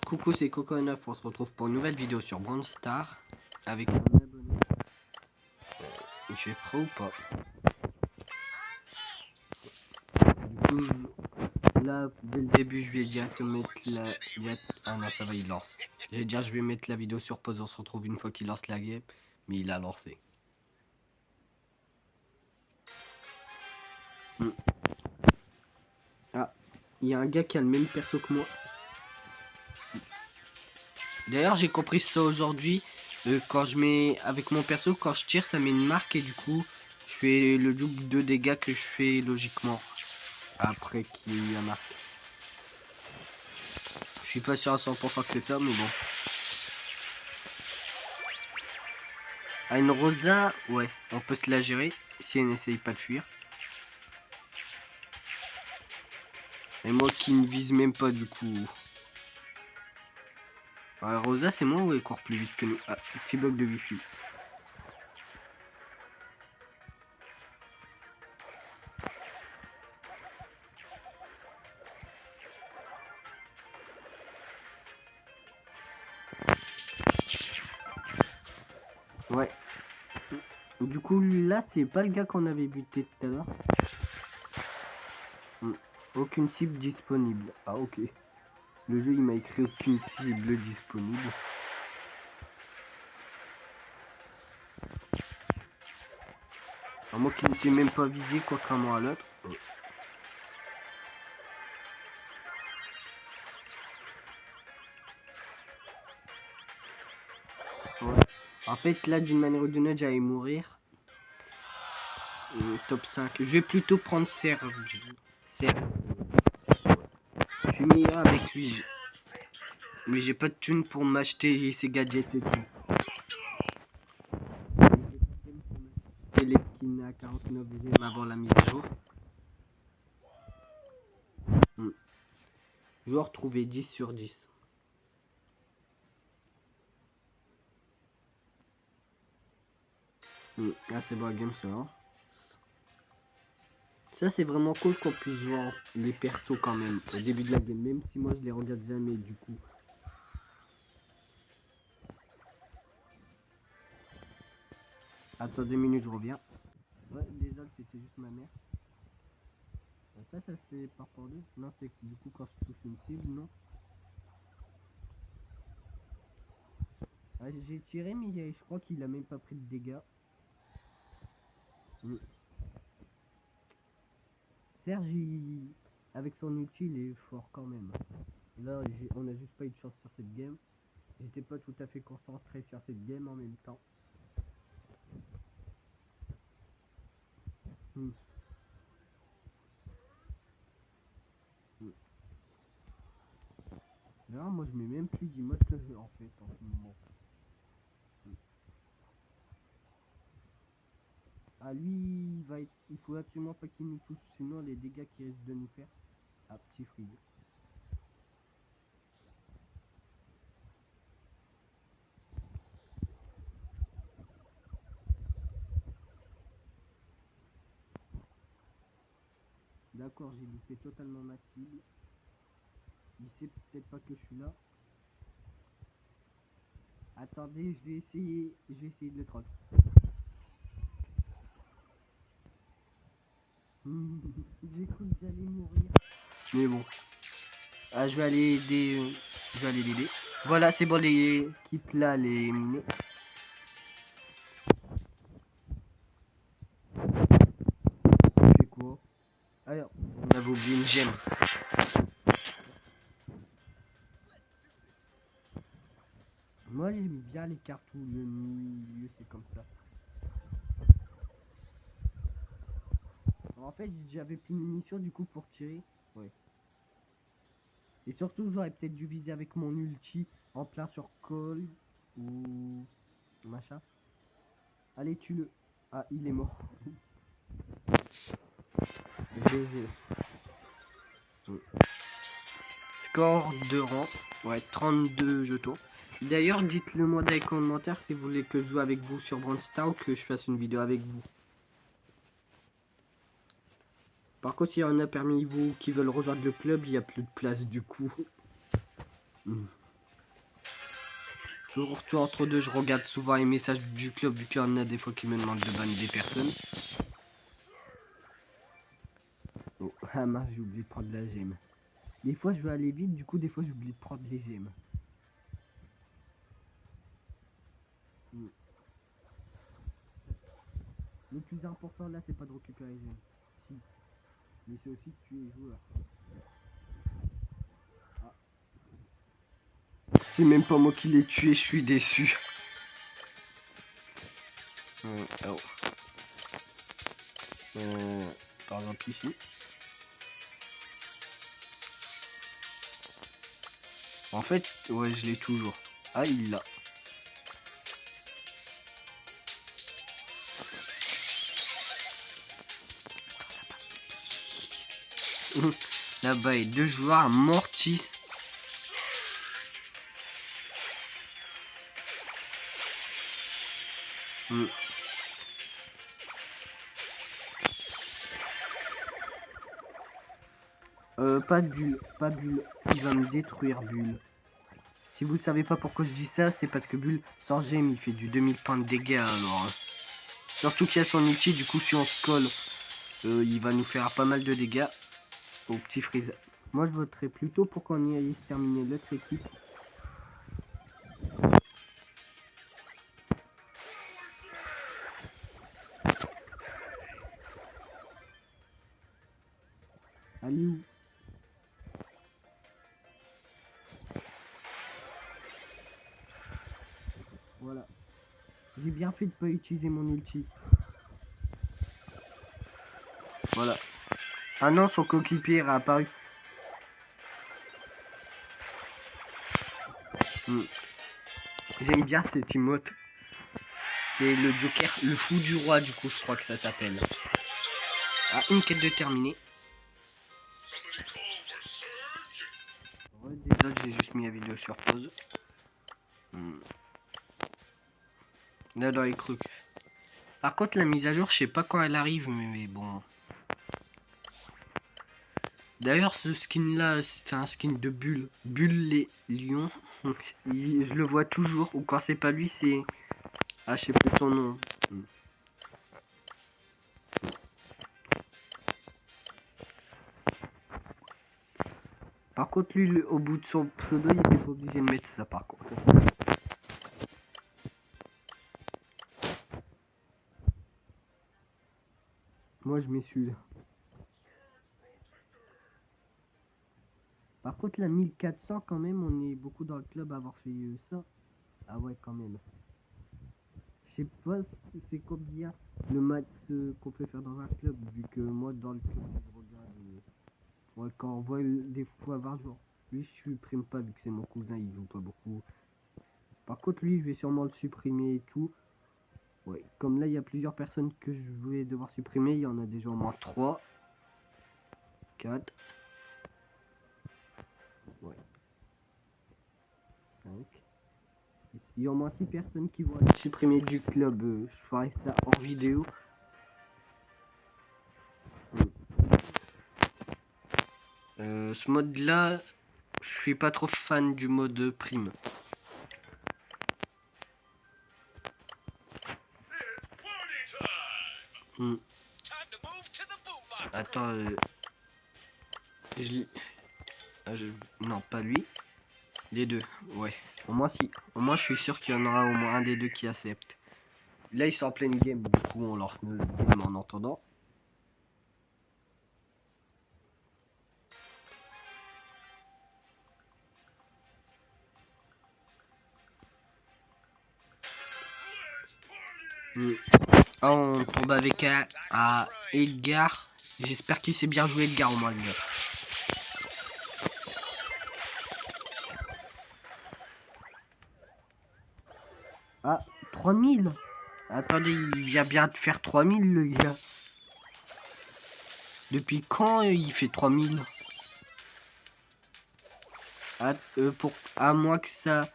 Coucou, c'est Coco9, on se retrouve pour une nouvelle vidéo sur Brawl Stars avec mon abonné. Je suis prêt ou pas? Du coup, là, dès le début, je vais direct mettre la... Ah non, ça va, il lance. J'allais dire, je vais mettre la vidéo sur pause, on se retrouve une fois qu'il lance la game, mais il a lancé. Ah, il y a un gars qui a le même perso que moi. D'ailleurs, j'ai compris ça aujourd'hui. Quand je mets avec mon perso, quand je tire, ça met une marque et du coup, je fais le double de dégâts que je fais logiquement après qu'il y a marque. Je suis pas sûr à 100% que c'est ça, mais bon. Ah, une Rosa, ouais, on peut se la gérer si elle n'essaye pas de fuir. Et moi qui ne vise même pas du coup. Ah, Rosa, c'est moi ou elle court plus vite que nous? Ah, petit bloc de wifi. Ouais. Du coup, là, c'est pas le gars qu'on avait buté tout à l'heure. Aucune cible disponible. Ah, ok. Le jeu, il m'a écrit aucune cible disponible. Alors, moi qui ne sais même pas viser, contrairement à l'autre. Ouais. En fait, là, d'une manière ou d'une autre, j'allais mourir. Top 5. Je vais plutôt prendre Serge. Je suis meilleur avec lui. Mais j'ai pas de thune pour m'acheter ses gadgets et tout. Et les skins à 49 GM avant la mise à jour. Joueur trouvé 10 sur 10. Là c'est bon, game ça. Ça c'est vraiment cool qu'on puisse voir les persos quand même au début de la game, même si moi je les regarde jamais du coup. Attends 2 minutes, je reviens. Ouais, désolé, c'était juste ma mère. Ça c'est par rapport deux. Non, c'est du coup quand je touche une cible, non. Ah, j'ai tiré, mais je crois qu'il a même pas pris de dégâts. Serge, avec son ulti, il est fort quand même. Là, on a juste pas eu de chance sur cette game. J'étais pas tout à fait concentré sur cette game en même temps. Là, moi je mets même plus d'emotes en fait en ce moment. Ah lui, il faut absolument pas qu'il nous touche, sinon les dégâts qu'il risque de nous faire. Ah, petit free. D'accord, j'ai loupé totalement ma cible. Il sait peut-être pas que je suis là. Attendez, je vais essayer de le troll. J'ai cru que j'allais mourir. Mais bon. Ah, je vais aller aider. Je vais aller l'aider. Voilà, c'est bon, l'équipe là, les minés. Je fais quoi? Alors, on avait oublié une gemme. Moi j'aime bien les cartes où le milieu c'est comme ça. Alors, en fait j'avais plus de munitions du coup pour tirer. Ouais. Et surtout j'aurais peut-être dû viser avec mon ulti en plein sur call ou machin. Allez tue-le. Ah il est mort. GG. Score de rang. Ouais, 32 jetons. D'ailleurs, dites-le moi dans les commentaires si vous voulez que je joue avec vous sur Brawl Stars ou que je fasse une vidéo avec vous. Par contre, s'il y en a parmi vous qui veulent rejoindre le club, il n'y a plus de place du coup. Surtout entre deux, je regarde souvent les messages du club vu qu'il y en a des fois qui me demandent de banner des personnes. Oh, ah mince, j'ai oublié de prendre la gemme. Des fois je veux aller vite, du coup des fois j'oublie de prendre les gemmes. Le plus important là c'est pas de récupérer les gemmes. Si. Mais c'est aussi de tuer les joueurs. Ah. C'est même pas moi qui l'ai tué, je suis déçu. Oh. Par exemple ici. En fait, ouais, je l'ai toujours. Ah, il l'a. Là-bas, il y a 2 joueurs Mortis. Pas de bulle, pas bulle. Il va me détruire, bulle. Si vous savez pas pourquoi je dis ça, c'est parce que bulle, sans gemme, il fait du 2000 points de dégâts alors. Hein. Surtout qu'il y a son ulti, du coup, si on se colle, il va nous faire pas mal de dégâts au petit Freeze. Moi, je voterais plutôt pour qu'on y aille se terminer l'autre équipe. Allez où? Voilà. J'ai bien fait de pas utiliser mon ulti. Voilà. Ah non, son coéquipier a apparu. J'aime bien cet emote. C'est le Joker, le fou du roi, du coup, je crois que ça s'appelle. Ah, une quête de terminée. Désolé, j'ai juste mis la vidéo sur pause. Là, dans les trucs. Par contre, la mise à jour, je sais pas quand elle arrive, mais bon. D'ailleurs, ce skin là, c'est un skin de Bulle. Bulle les lions. Je le vois toujours. Ou quand c'est pas lui, c'est. Ah, je sais plus son nom. Par contre, lui, au bout de son pseudo, il était pas obligé de mettre ça, par contre. Moi, je mets celui-là. Par contre, la 1400, quand même, on est beaucoup dans le club à avoir fait ça. Ah ouais, quand même. Je sais pas c'est combien le match qu'on peut faire dans un club, vu que moi, dans le club, je regarde. Ouais, quand on voit des fois 20 jours. Lui, je supprime pas, vu que c'est mon cousin, il joue pas beaucoup. Par contre, lui, je vais sûrement le supprimer et tout. Ouais, comme là, il y a plusieurs personnes que je vais devoir supprimer. Il y en a déjà au moins 3. 4. Ouais. 5. Il y a au moins 6 personnes qui vont être supprimées du club. Je ferai ça hors vidéo. Ce mode là, je suis pas trop fan du mode prime. Attends, non, pas lui. Les deux, ouais. Au moins si. Au moins je suis sûr qu'il y en aura au moins un des deux qui accepte. Là ils sont en pleine game, du coup on lance le game en entendant. Ah, on tombe avec à Edgar. J'espère qu'il sait bien jouer Edgar au moins le gars. Ah, 3000. Attendez, il vient bien de faire 3000 le gars. Depuis quand il fait 3000? Ah, à moins que ça...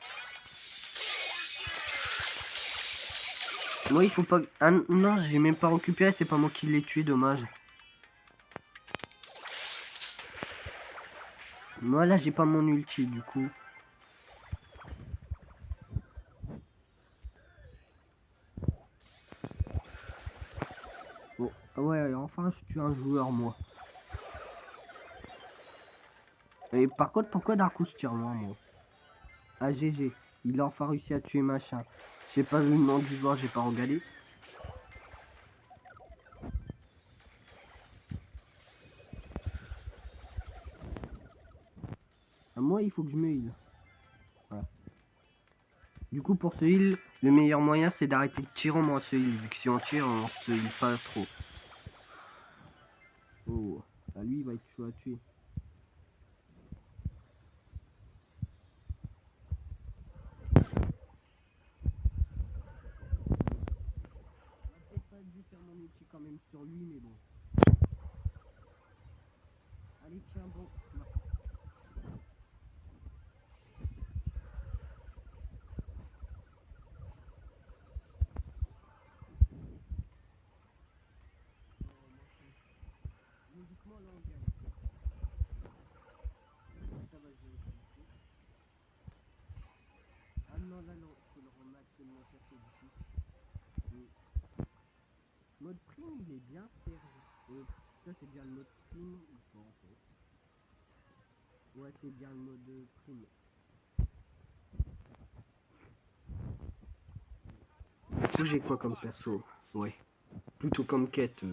Moi il faut pas... Ah non, j'ai même pas récupéré, c'est pas moi qui l'ai tué, dommage. Moi là j'ai pas mon ulti du coup. Ouais, enfin je tue un joueur moi. Et par contre, pourquoi d'un coup je tire loin moi? Ah GG, il a enfin réussi à tuer machin. J'ai pas vu le nom du joueur, j'ai pas regardé. Ah, moi il faut que je me heal. Voilà. Du coup pour se heal, le meilleur moyen c'est d'arrêter de tirer en moins se heal. Vu que si on tire, on se heal pas trop. Oh, ah, lui il va être chaud à tuer. J'ai pas dû faire mon ulti quand même sur lui, mais bon. Allez, tiens, bon. Non. Logiquement, là, on gagne. Ça va, je vais essayer. Ah non, là, non. Faut le remettre absolument perso du coup. Mode prime, il est bien servi. Ça, c'est bien le mode prime ou pas, en fait? Ouais, c'est bien le mode prime. Du coup, j'ai quoi comme perso? Ouais. Plutôt comme quête.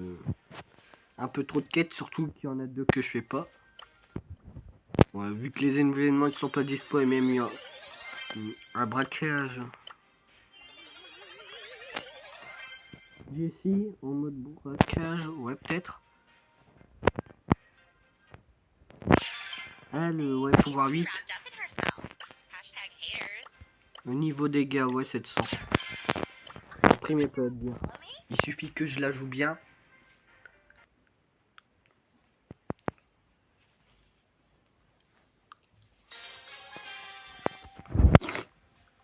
Un peu trop de quêtes, surtout qu'il y en a deux que je fais pas. Ouais, vu que les événements ils sont pas dispo et même il y a un braquage. Jessie en mode braquage, ouais peut-être. Ah le ouais pouvoir 8. Le niveau dégâts ouais 700. Après mais peut être bien. Il suffit que je la joue bien.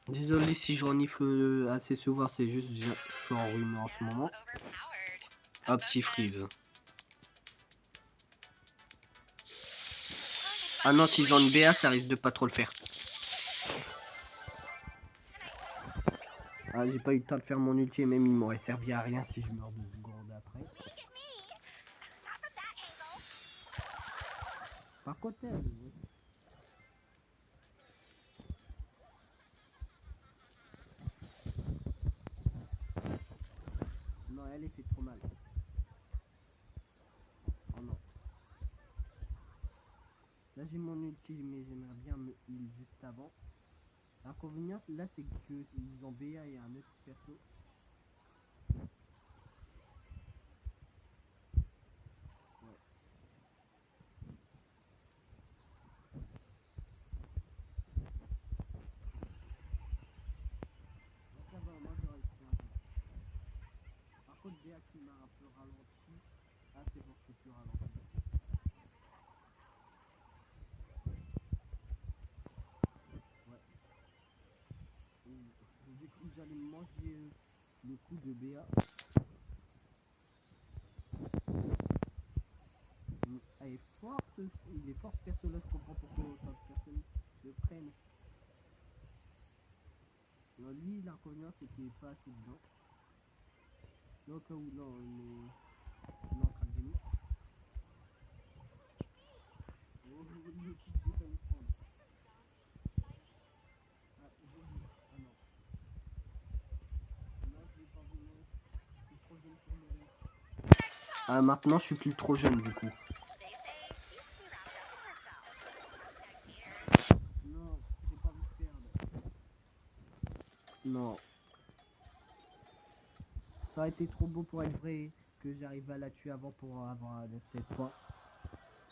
Désolé si je renifle assez souvent, c'est juste je suis enrhumé en ce moment. Ah petit freeze. Ah non s'ils ont une BA ça risque de pas trop le faire. Ah j'ai pas eu le temps de faire mon ulti et même il m'aurait servi à rien si je meurs 2 secondes après. Par contre elle, ouais. Non elle fait trop mal. Oh non. Là j'ai mon ulti mais j'aimerais bien me heal juste avant. L'inconvénient là c'est qu'ils ont BA et un autre perso. Ouais. Bon, ça va, moi j'aurais fait un peu. Par contre BA qui m'a un peu ralenti. Ah c'est bon, je peux plus ralentir. Ouais. J'ai cru que j'allais me manger le coup de BA. Elle est forte, il est fort ce perso là, je comprends pourquoi autant de personnes le prennent. Non, lui l'inconvénient c'est qu'il est pas assez dedans. Non, cas où non, il est en train de gagner. Oh, le coup de bête à me prendre. Ah, j'ai vu. Ah non. Non, je l'ai pas vu, non. Je suis trop jeune pour mourir. Ah, maintenant je suis plus trop jeune du coup. Non, j'ai pas envie de perdre. Non. Ça aurait été trop beau pour être vrai que j'arrive à la tuer avant pour avoir cette fois.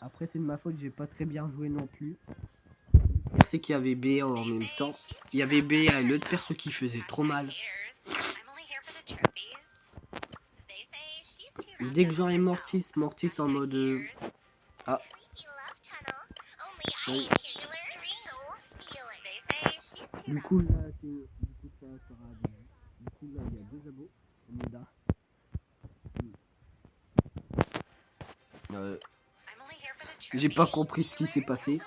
Après c'est de ma faute, j'ai pas très bien joué non plus. C'est qu'il y avait B en même temps. Il y avait B et l'autre perso qui faisait trop mal. Dès que j'aurai Mortis en mode... Ah. Oui. Du coup là, du coup ça sera du coup là il y a 2 abos. Moda. J'ai pas compris ce qui s'est passé.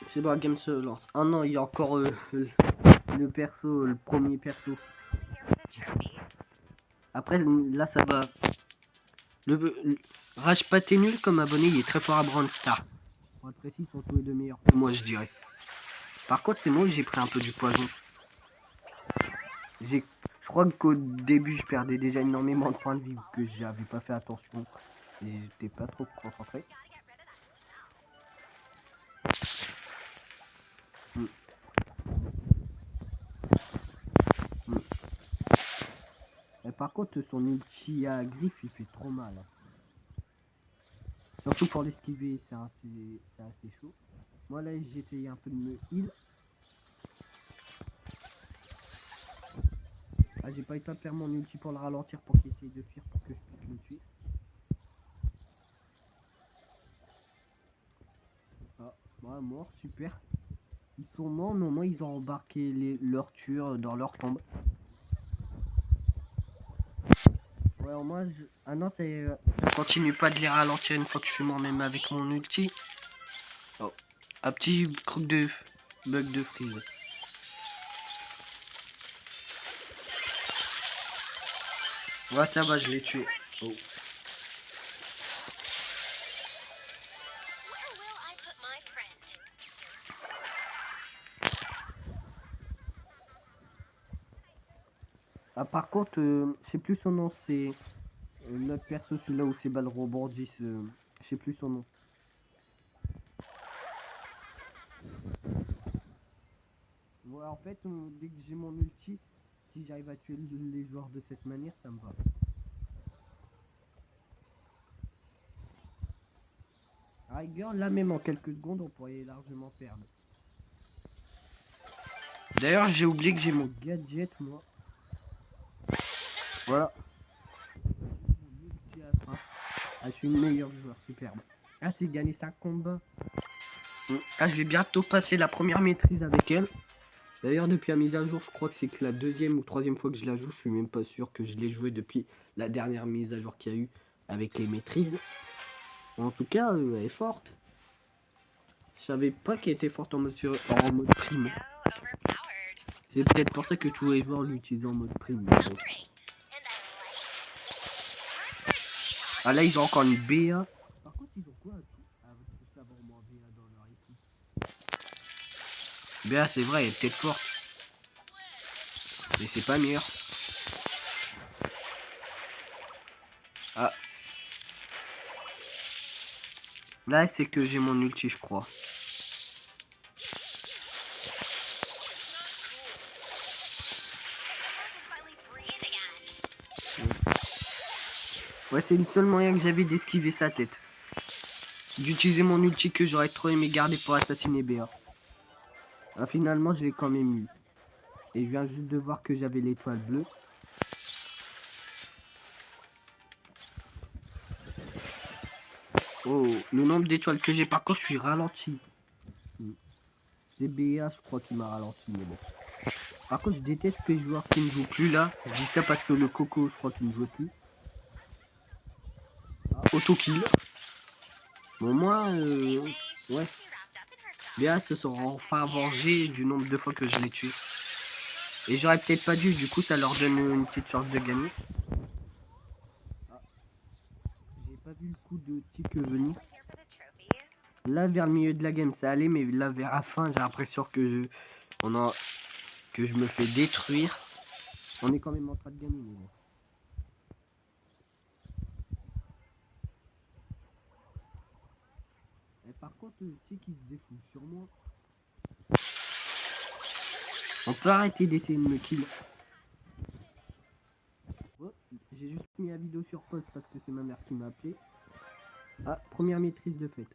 C'est bon, la game se lance. Ah non, il y a encore le perso, le premier perso. Après, là, ça va. Rajpat est nul comme abonné, il est très fort à Brawl Stars. Pour être précis, ils sont tous les deux meilleurs que moi, je dirais. Par contre, c'est moi, j'ai pris un peu du poison. Je crois qu'au début, je perdais déjà énormément de points de vie, que j'avais pas fait attention. Et j'étais pas trop concentré. Et par contre, son ulti à griffe, il fait trop mal. Surtout pour l'esquiver, c'est assez chaud. Moi là, j'ai essayé un peu de me heal. Ah, j'ai pas eu le temps de faire mon ulti pour le ralentir pour qu'il essaye de fuir pour que je puisse le tuer. Ah, voilà, mort, super. Ils sont morts, mais au moins ils ont embarqué leur tueur dans leur tombe. Ouais, au moins, ah non, je continue pas de les ralentir une fois que je suis mort, même avec mon ulti. Oh, un petit croc de bug de freeze. Ouais, ça va, je l'ai tué. Oh. Ah, par contre, je sais plus son nom, c'est notre perso, celui-là où ses balles rebondissent. Je sais plus son nom. Ouais, en fait, dès que j'ai mon ulti, si j'arrive à tuer les joueurs de cette manière, ça me va. À rigueur, là même en quelques secondes, on pourrait largement perdre. D'ailleurs, j'ai oublié que j'ai mon gadget, moi. Voilà. Ah, je suis le meilleur joueur, superbe. Ah, j'ai gagné 5 combats. Ah, je vais bientôt passer la première maîtrise avec elle. D'ailleurs, depuis la mise à jour, je crois que c'est que la deuxième ou troisième fois que je la joue. Je suis même pas sûr que je l'ai joué depuis la dernière mise à jour qu'il y a eu avec les maîtrises. En tout cas, elle est forte. Je savais pas qu'elle était forte en mode prime. C'est peut-être pour ça que tous les joueurs l'utilisent en mode prime. Ah là, ils ont encore une BA. Par contre, ils ont quoi à savoir moins BA dans leur équipe? BA, c'est vrai, elle est peut-être forte. Mais c'est pas meilleur. Ah. Là, c'est que j'ai mon ulti, je crois. Ouais, c'est le seul moyen que j'avais d'esquiver sa tête. D'utiliser mon ulti que j'aurais trop aimé garder pour assassiner BA. Ah, finalement, je l'ai quand même eu. Et je viens juste de voir que j'avais l'étoile bleue. Oh, le nombre d'étoiles que j'ai, par contre, je suis ralenti. C'est BA, je crois qu'il m'a ralenti, mais bon. Par contre, je déteste les joueurs qui ne jouent plus là. Je dis ça parce que le Coco, je crois qu'il ne joue plus. Auto-kill. Bon, moi, ouais. BA se sont enfin vengés du nombre de fois que je l'ai tué. Et j'aurais peut-être pas dû, du coup, ça leur donne une petite chance de gagner. Ah. J'ai pas vu le coup de tic venir. Là, vers le milieu de la game, ça allait, mais là, vers la fin, j'ai l'impression que je me fais détruire. On est quand même en train de gagner, mais bon. Et par contre, c'est qui se défoule sur moi. On peut arrêter d'essayer de me kill. Oh, j'ai juste mis la vidéo sur pause parce que c'est ma mère qui m'a appelé. Ah, première maîtrise de fête.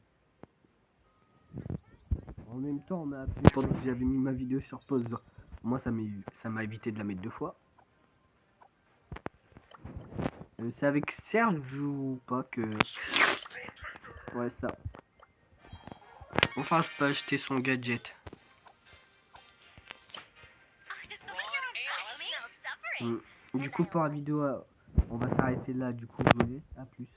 En même temps, on m'a appelé pendant que j'avais mis ma vidéo sur pause. Moi, ça m'a évité de la mettre deux fois. C'est avec Serge ou pas que... Ouais, ça. Enfin, je peux acheter son gadget. Du coup, pour la vidéo, on va s'arrêter là. Du coup, je vous laisse. À plus.